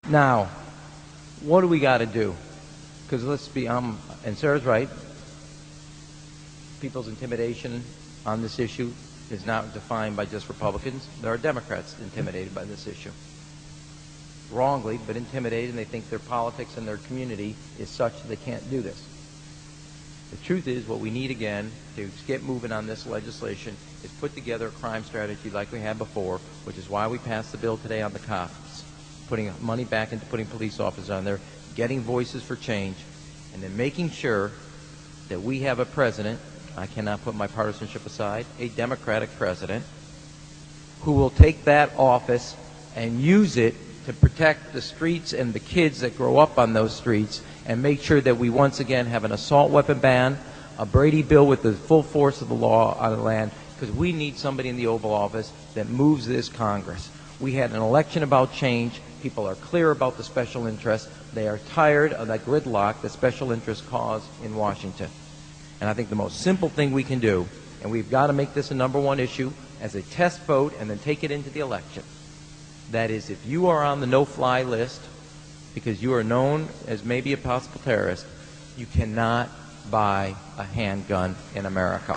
Now, what do we got to do? Because let's be, and Sarah's right, people's intimidation on this issue is not defined by just Republicans. There are Democrats intimidated by this issue. Wrongly, but intimidated, and they think their politics and their community is such that they can't do this. The truth is, what we need again to get moving on this legislation is put together a crime strategy like we had before, which is why we passed the bill today on the cops, putting money back into putting police officers on there, getting voices for change, and then making sure that we have a president, I cannot put my partisanship aside, a Democratic president, who will take that office and use it to protect the streets and the kids that grow up on those streets, and make sure that we once again have an assault weapon ban, a Brady bill with the full force of the law on the land, because we need somebody in the Oval Office that moves this Congress. We had an election about change. People are clear about the special interests. They are tired of that gridlock that special interests cause in Washington. And I think the most simple thing we can do, and we've got to make this a #1 issue as a test vote and then take it into the election, that is, if you are on the no-fly list because you are known as maybe a possible terrorist, you cannot buy a handgun in America.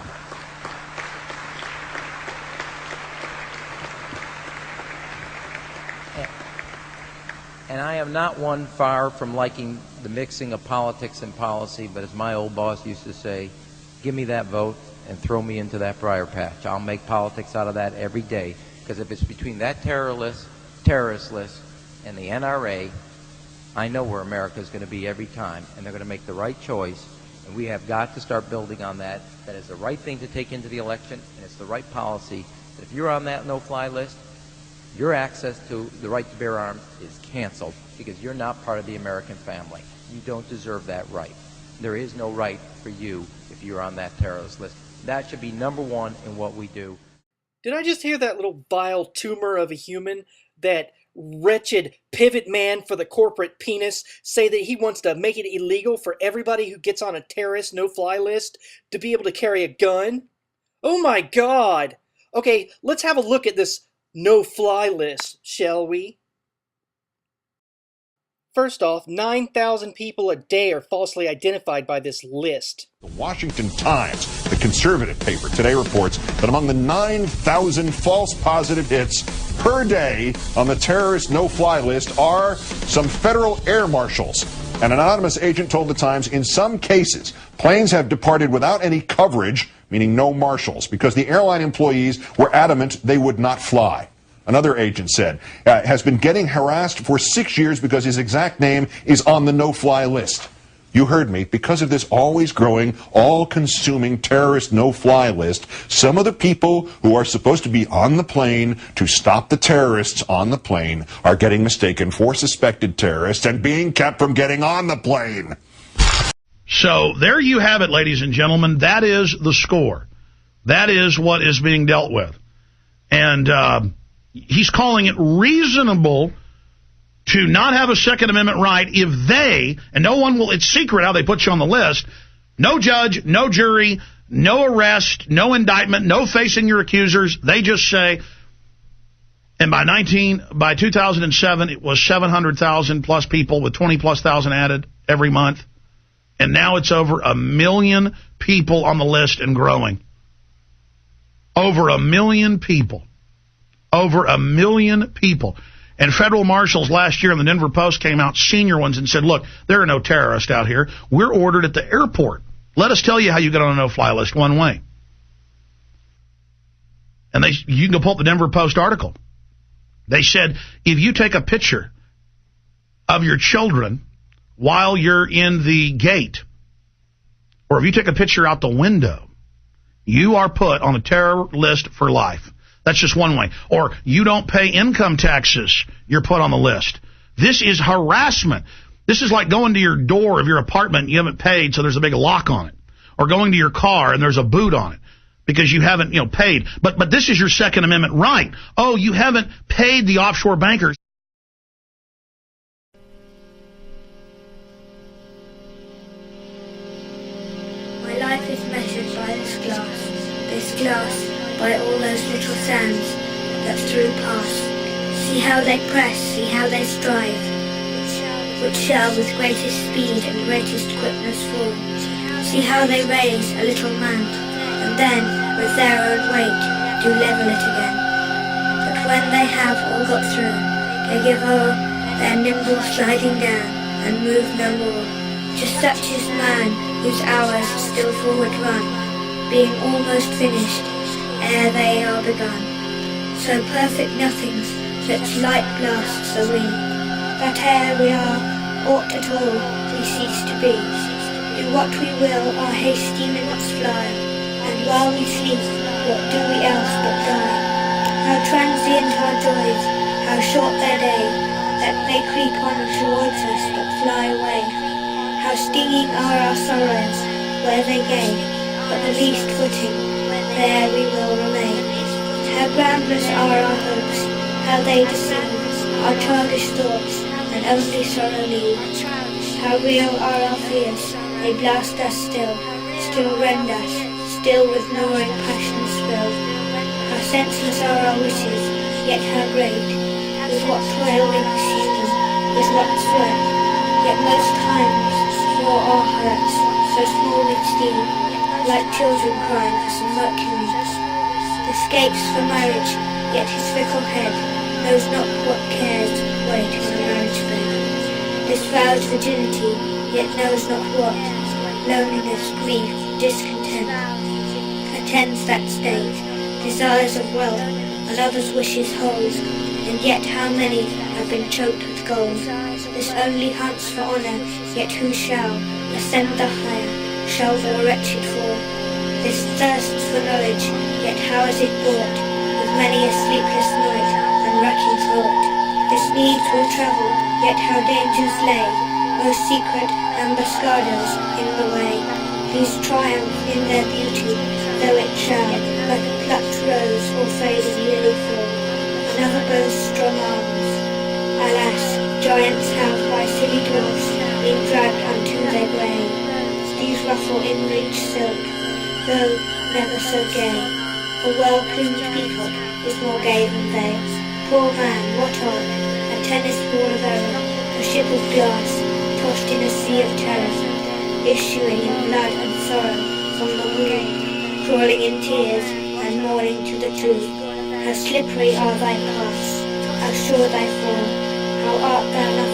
And I am not one far from liking the mixing of politics and policy, but as my old boss used to say, give me that vote and throw me into that briar patch. I'll make politics out of that every day, because if it's between that terrorist list and the NRA, I know where America is going to be every time, and they're going to make the right choice, and we have got to start building on that. That is the right thing to take into the election, and it's the right policy. But if you're on that no-fly list, your access to the right to bear arms is canceled, because you're not part of the American family. You don't deserve that right. There is no right for you if you're on that terrorist list. That should be #1 in what we do. Did I just hear that little vile tumor of a human, that wretched pivot man for the corporate penis, say that he wants to make it illegal for everybody who gets on a terrorist no-fly list to be able to carry a gun? Oh my God! Okay, let's have a look at this no-fly list, shall we? First off, 9,000 people a day are falsely identified by this list. The Washington Times, the conservative paper, today reports that among the 9,000 false positive hits per day on the terrorist no-fly list are some federal air marshals. An anonymous agent told the Times in some cases, planes have departed without any coverage, meaning no marshals, because the airline employees were adamant they would not fly. Another agent said, has been getting harassed for 6 years because his exact name is on the no-fly list. You heard me. Because of this always growing, all-consuming terrorist no-fly list, some of the people who are supposed to be on the plane to stop the terrorists on the plane are getting mistaken for suspected terrorists and being kept from getting on the plane. So there you have it, ladies and gentlemen. That is the score. That is what is being dealt with. And he's calling it reasonable to not have a Second Amendment right if they, and no one will, it's secret how they put you on the list, no judge, no jury, no arrest, no indictment, no facing your accusers. They just say, and by 2007, it was 700,000 plus people with 20 plus thousand added every month. And now it's over 1 million people on the list and growing. Over 1 million people. Over 1 million people. And federal marshals last year in the Denver Post came out, senior ones, and said, look, there are no terrorists out here. We're ordered at the airport. Let us tell you how you get on a no-fly list one way. And you can go pull up the Denver Post article. They said, if you take a picture of your children while you're in the gate, or if you take a picture out the window, you are put on a terror list for life. That's just one way. Or you don't pay income taxes, you're put on the list. This is harassment. This is like going to your door of your apartment and you haven't paid, so there's a big lock on it. Or going to your car and there's a boot on it because you haven't, paid. But this is your Second Amendment right. Oh, you haven't paid the offshore bankers. My life is measured by this glass, by all those little sands that through pass. See how they press, see how they strive, which shall with greatest speed and greatest quickness fall. See how they raise a little mount, and then with their own weight do level it again. But when they have all got through, they give o'er their nimble sliding down, and move no more. Just such is man, whose hours still forward run, being almost finished ere they are begun. So perfect nothings, such light blasts are we, that ere we are aught at all, we cease to be. Do what we will, our hasty minutes fly, and while we sleep, what do we else but die? How transient our joys, how short their day, that they creep on towards us but fly away. How stinging are our sorrows, where they gain but the least footing, there we will remain. How groundless are our hopes, how they deceive our childish thoughts, and only sorrow leave. How real are our fears, they blast us still rend us, still with gnawing passions fill. How senseless are our wishes, yet how great, with what toil we pursue them, with what sweat, yet most times for our hurts, so small we steam, like children crying for some mercury. Escapes for marriage, yet his fickle head knows not what cares wait in the marriage bed. This vows virginity, yet knows not what loneliness, grief, discontent attends that state. Desires of wealth and others' wishes hold, and yet how many have been choked with gold. This only hunts for honour, yet who shall ascend the higher, shall the wretched fall. This thirsts for knowledge, yet how is it bought, with many a sleepless night and racking thought. This needs will travel, yet how dangers lay, most secret ambuscados in the way. These triumph in their beauty, though it shall, like a plucked rose or fading lily fall. Another boasts strong arms. Alas, giants have by silly dwarfs been dragged unto their grave. These ruffle in-reach silk, though never so gay. A well-plumed peacock is more gay than they. Poor man, what on? A tennis ball of error, a ship of glass, tossed in a sea of terror, issuing in blood and sorrow from the womb, crawling in tears and mourning to the tomb. How slippery are thy paths, how sure thy fall, how art thou not